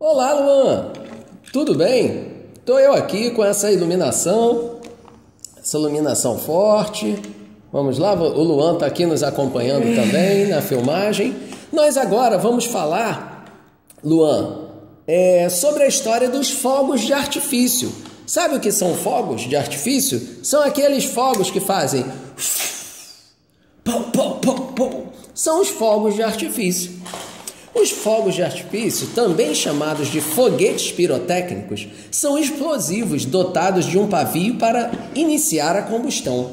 Olá, Luan! Tudo bem? Estou eu aqui com essa iluminação forte. Vamos lá, o Luan está aqui nos acompanhando também na filmagem. Nós agora vamos falar, Luan, sobre a história dos fogos de artifício. Sabe o que são fogos de artifício? São aqueles fogos que fazem... São os fogos de artifício. Os fogos de artifício, também chamados de foguetes pirotécnicos, são explosivos dotados de um pavio para iniciar a combustão.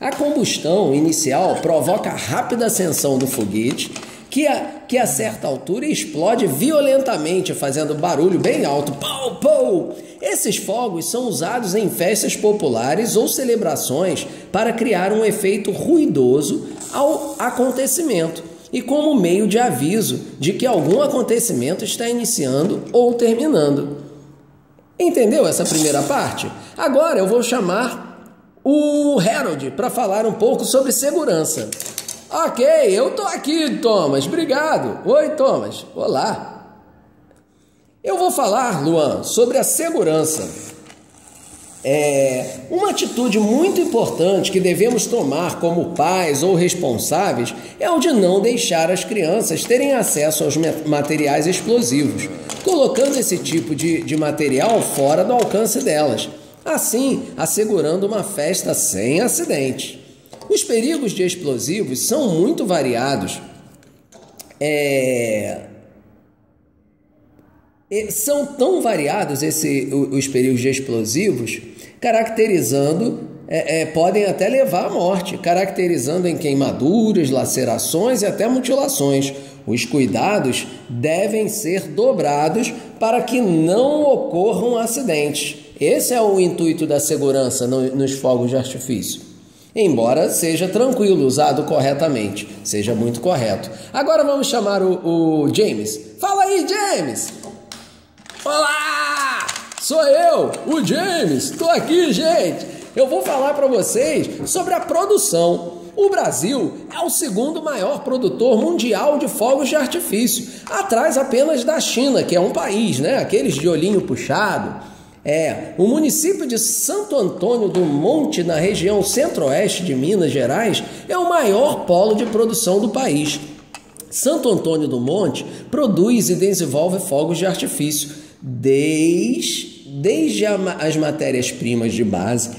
A combustão inicial provoca a rápida ascensão do foguete, que a certa altura explode violentamente, fazendo barulho bem alto. Pou, pou! Esses fogos são usados em festas populares ou celebrações para criar um efeito ruidoso ao acontecimento e como meio de aviso de que algum acontecimento está iniciando ou terminando. Entendeu essa primeira parte? Agora eu vou chamar o Harold para falar um pouco sobre segurança. Ok, eu tô aqui, Thomas. Obrigado. Oi, Thomas. Olá. Eu vou falar, Luan, sobre a segurança. Uma atitude muito importante que devemos tomar como pais ou responsáveis é o de não deixar as crianças terem acesso aos materiais explosivos, colocando esse tipo de material fora do alcance delas, assim assegurando uma festa sem acidentes. Os perigos de explosivos são muito variados. São tão variados os perigos de explosivos, podem até levar à morte, caracterizando em queimaduras, lacerações e até mutilações. Os cuidados devem ser dobrados para que não ocorram acidentes. Esse é o intuito da segurança nos fogos de artifício. Embora seja tranquilo, usado corretamente, seja muito correto. Agora vamos chamar o James. Fala aí, James! Olá! Sou eu, o James. Estou aqui, gente. Eu vou falar para vocês sobre a produção. O Brasil é o segundo maior produtor mundial de fogos de artifício, atrás apenas da China, que é um país, né? Aqueles de olhinho puxado. O município de Santo Antônio do Monte, na região centro-oeste de Minas Gerais, é o maior polo de produção do país. Santo Antônio do Monte produz e desenvolve fogos de artifício desde as matérias-primas de base,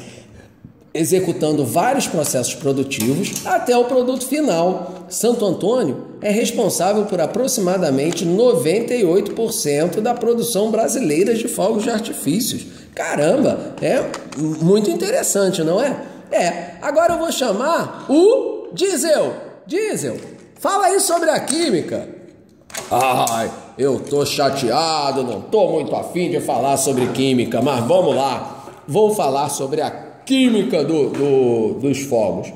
executando vários processos produtivos, até o produto final. Santo Antônio é responsável por aproximadamente 98% da produção brasileira de fogos de artifícios. Caramba, é muito interessante, não é? Agora eu vou chamar o Diesel. Diesel, fala aí sobre a química. Ai, eu tô chateado, não tô muito afim de falar sobre química, mas vamos lá. Vou falar sobre a química dos fogos.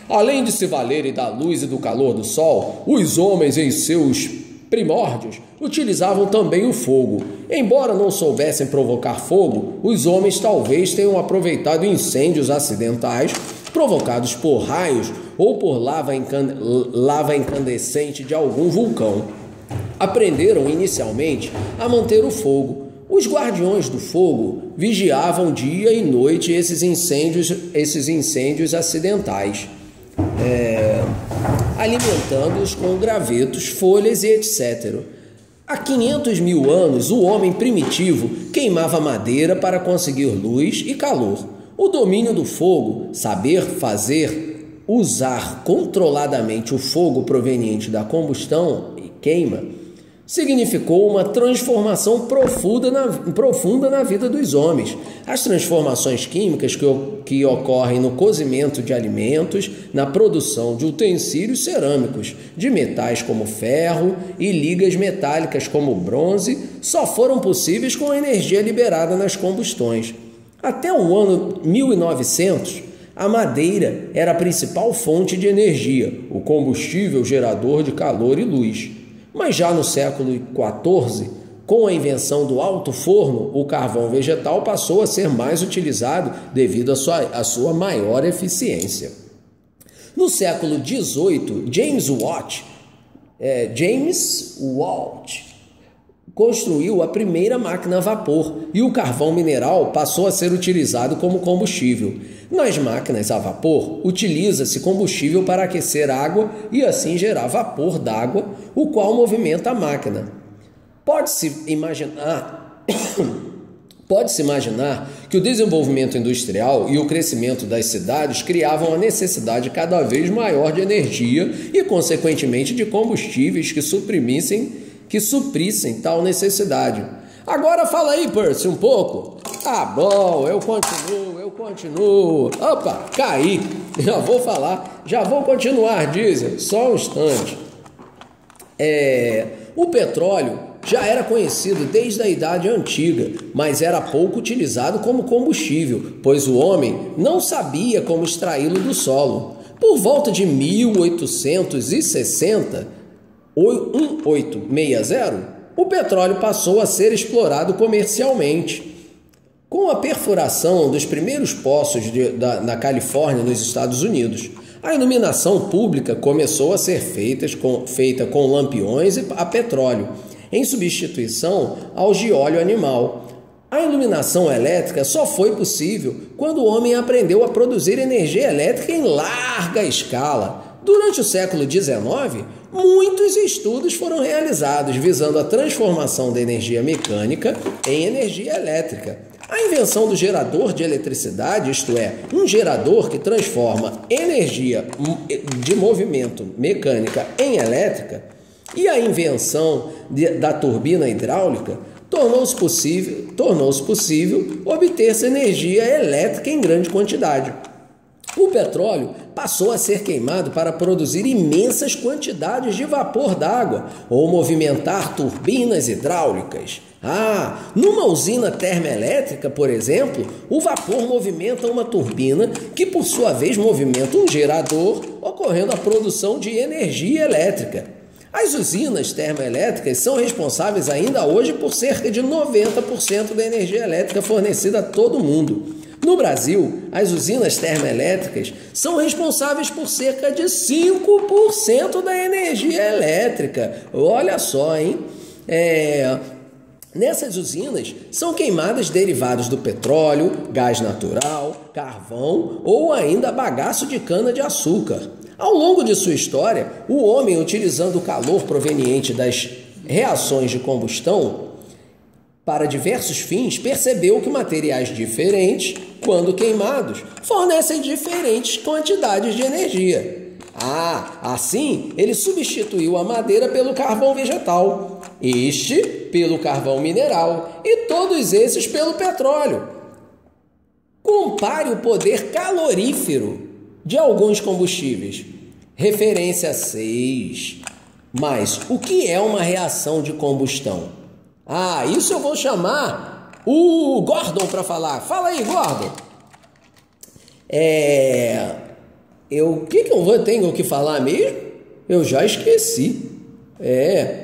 Além de se valerem da luz e do calor do sol, os homens em seus primórdios utilizavam também o fogo. Embora não soubessem provocar fogo, os homens talvez tenham aproveitado incêndios acidentais provocados por raios ou por lava incandescente de algum vulcão. Aprenderam inicialmente a manter o fogo. Os guardiões do fogo vigiavam dia e noite esses incêndios acidentais, alimentando-os com gravetos, folhas e etc. Há 500 mil anos, o homem primitivo queimava madeira para conseguir luz e calor. O domínio do fogo, usar controladamente o fogo proveniente da combustão e queima, significou uma transformação profunda na vida dos homens. As transformações químicas que ocorrem no cozimento de alimentos, na produção de utensílios cerâmicos, de metais como ferro e ligas metálicas como bronze, só foram possíveis com a energia liberada nas combustões. Até o ano 1900, a madeira era a principal fonte de energia, o combustível gerador de calor e luz. Mas já no século XIV, com a invenção do alto forno, o carvão vegetal passou a ser mais utilizado devido à sua maior eficiência. No século XVIII, James Watt construiu a primeira máquina a vapor e o carvão mineral passou a ser utilizado como combustível. Nas máquinas a vapor, utiliza-se combustível para aquecer água e assim gerar vapor d'água, o qual movimenta a máquina. Pode-se imaginar que o desenvolvimento industrial e o crescimento das cidades criavam a necessidade cada vez maior de energia e, consequentemente, de combustíveis que suprissem tal necessidade. Agora fala aí, Percy, um pouco. Ah, bom, eu continuo. Opa, caí. Já vou continuar, Diesel. Só um instante. O petróleo já era conhecido desde a Idade Antiga, mas era pouco utilizado como combustível, pois o homem não sabia como extraí-lo do solo. Por volta de 1860, o petróleo passou a ser explorado comercialmente. Com a perfuração dos primeiros poços na Califórnia, nos Estados Unidos, a iluminação pública começou a ser feita com lampiões a petróleo, em substituição aos de óleo animal. A iluminação elétrica só foi possível quando o homem aprendeu a produzir energia elétrica em larga escala. Durante o século XIX, muitos estudos foram realizados visando a transformação da energia mecânica em energia elétrica. A invenção do gerador de eletricidade, isto é, um gerador que transforma energia de movimento mecânica em elétrica, e a invenção da turbina hidráulica tornou-se possível obter-se energia elétrica em grande quantidade. O petróleo passou a ser queimado para produzir imensas quantidades de vapor d'água ou movimentar turbinas hidráulicas. Numa usina termoelétrica, por exemplo, o vapor movimenta uma turbina que, por sua vez, movimenta um gerador, ocorrendo a produção de energia elétrica. As usinas termoelétricas são responsáveis ainda hoje por cerca de 90% da energia elétrica fornecida a todo mundo. No Brasil, as usinas termoelétricas são responsáveis por cerca de 5% da energia elétrica. Olha só, hein? Nessas usinas são queimadas derivados do petróleo, gás natural, carvão ou ainda bagaço de cana-de-açúcar. Ao longo de sua história, o homem, utilizando o calor proveniente das reações de combustão para diversos fins, percebeu que materiais diferentes, quando queimados, fornecem diferentes quantidades de energia. Assim, ele substituiu a madeira pelo carvão vegetal, este pelo carvão mineral e todos esses pelo petróleo. Compare o poder calorífero de alguns combustíveis. Referência 6. Mas o que é uma reação de combustão? Isso eu vou chamar o Gordon para falar. Fala aí, Gordon. O que eu tenho que falar mesmo? Eu já esqueci.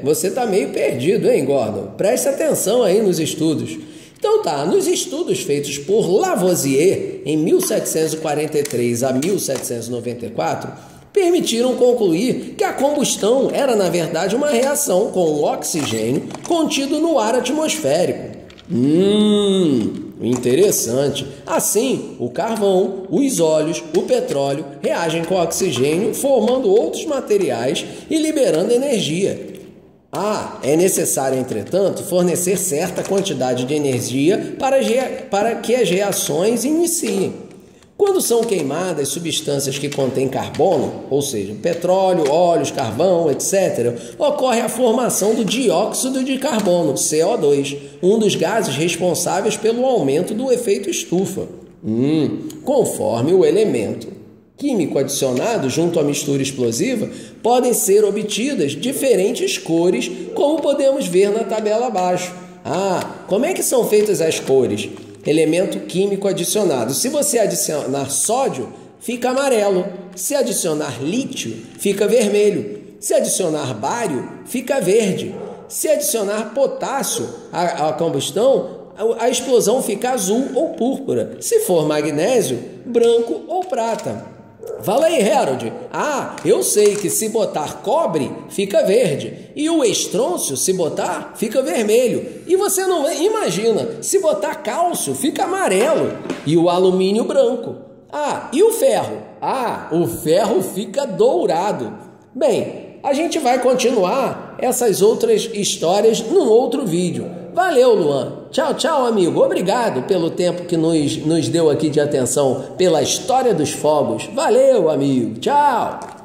Você está meio perdido, hein, Gordon? Preste atenção aí nos estudos. Então nos estudos feitos por Lavoisier em 1743 a 1794, permitiram concluir que a combustão era, na verdade, uma reação com o oxigênio contido no ar atmosférico. Interessante. Assim, o carvão, os óleos, o petróleo reagem com o oxigênio, formando outros materiais e liberando energia. É necessário, entretanto, fornecer certa quantidade de energia para que as reações iniciem. Quando são queimadas substâncias que contêm carbono, ou seja, petróleo, óleos, carvão, etc., ocorre a formação do dióxido de carbono, CO2, um dos gases responsáveis pelo aumento do efeito estufa. Conforme o elemento químico adicionado junto à mistura explosiva, podem ser obtidas diferentes cores, como podemos ver na tabela abaixo. Como é que são feitas as cores? Elemento químico adicionado. Se você adicionar sódio, fica amarelo. Se adicionar lítio, fica vermelho. Se adicionar bário, fica verde. Se adicionar potássio à combustão, a explosão fica azul ou púrpura. Se for magnésio, branco ou prata. Fala aí, Harold. Eu sei que se botar cobre, fica verde. E o estrôncio, se botar, fica vermelho. E você não imagina, se botar cálcio, fica amarelo. E o alumínio branco. E o ferro? O ferro fica dourado. Bem, a gente vai continuar essas outras histórias num outro vídeo. Valeu, Luan. Tchau, tchau, amigo. Obrigado pelo tempo que nos deu aqui de atenção pela história dos fogos. Valeu, amigo. Tchau.